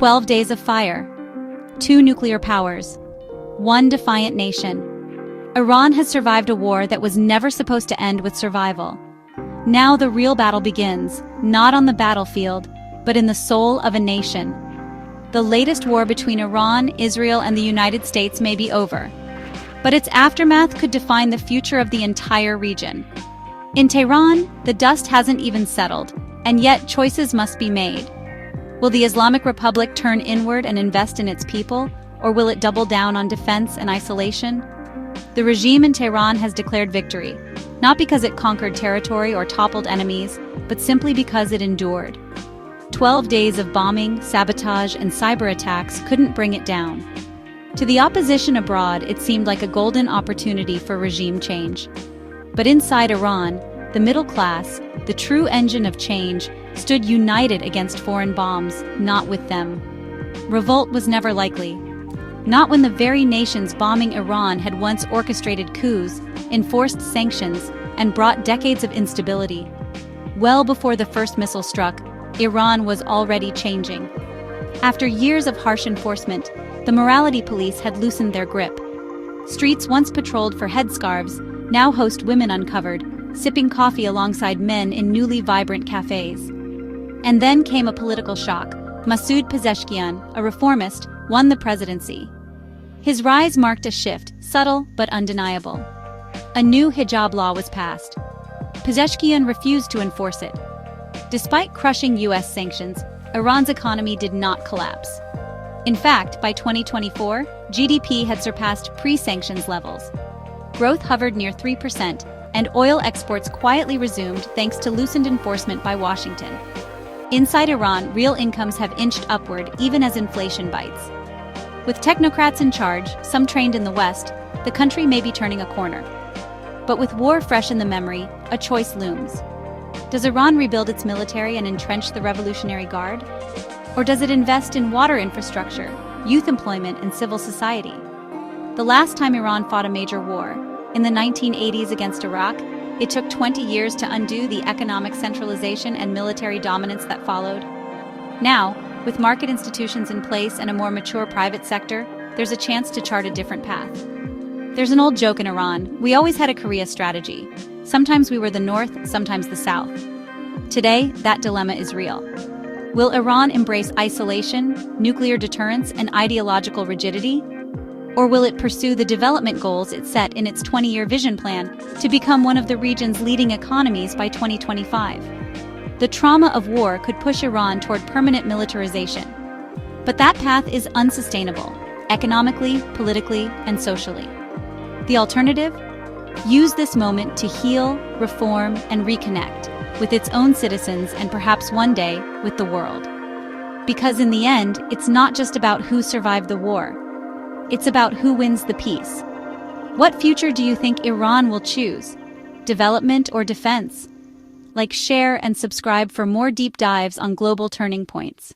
12 days of fire. 2 nuclear powers. 1 defiant nation. Iran has survived a war that was never supposed to end with survival. Now the real battle begins, not on the battlefield, but in the soul of a nation. The latest war between Iran, Israel, and the United States may be over, but its aftermath could define the future of the entire region. In Tehran, the dust hasn't even settled, and yet choices must be made. Will the Islamic Republic turn inward and invest in its people, or will it double down on defense and isolation? The regime in Tehran has declared victory, not because it conquered territory or toppled enemies, but simply because it endured. 12 days of bombing, sabotage, and cyber attacks couldn't bring it down. To the opposition abroad, it seemed like a golden opportunity for regime change. But inside Iran, the middle class, the true engine of change, stood united against foreign bombs, not with them. Revolt was never likely. Not when the very nations bombing Iran had once orchestrated coups, enforced sanctions, and brought decades of instability. Well before the first missile struck, Iran was already changing. After years of harsh enforcement, the morality police had loosened their grip. Streets once patrolled for headscarves now host women uncovered, sipping coffee alongside men in newly vibrant cafes. And then came a political shock. Masoud Pezeshkian, a reformist, won the presidency. His rise marked a shift, subtle but undeniable. A new hijab law was passed. Pezeshkian refused to enforce it. Despite crushing U.S. sanctions, Iran's economy did not collapse. In fact, by 2024, GDP had surpassed pre-sanctions levels. Growth hovered near 3%, and oil exports quietly resumed thanks to loosened enforcement by Washington. Inside Iran, real incomes have inched upward even as inflation bites. With technocrats in charge, some trained in the West, the country may be turning a corner. But with war fresh in the memory, a choice looms. Does Iran rebuild its military and entrench the Revolutionary Guard? Or does it invest in water infrastructure, youth employment, and civil society? The last time Iran fought a major war, in the 1980s against Iraq, it took 20 years to undo the economic centralization and military dominance that followed. Now, with market institutions in place and a more mature private sector, there's a chance to chart a different path. There's an old joke in Iran: we always had a Korea strategy. Sometimes we were the North, sometimes the South. Today, that dilemma is real. Will Iran embrace isolation, nuclear deterrence, and ideological rigidity? Or will it pursue the development goals it set in its 20-year vision plan to become one of the region's leading economies by 2025? The trauma of war could push Iran toward permanent militarization. But that path is unsustainable, economically, politically, and socially. The alternative? Use this moment to heal, reform, and reconnect with its own citizens and perhaps one day with the world. Because in the end, it's not just about who survived the war. It's about who wins the peace. What future do you think Iran will choose? Development or defense? Like, share, and subscribe for more deep dives on global turning points.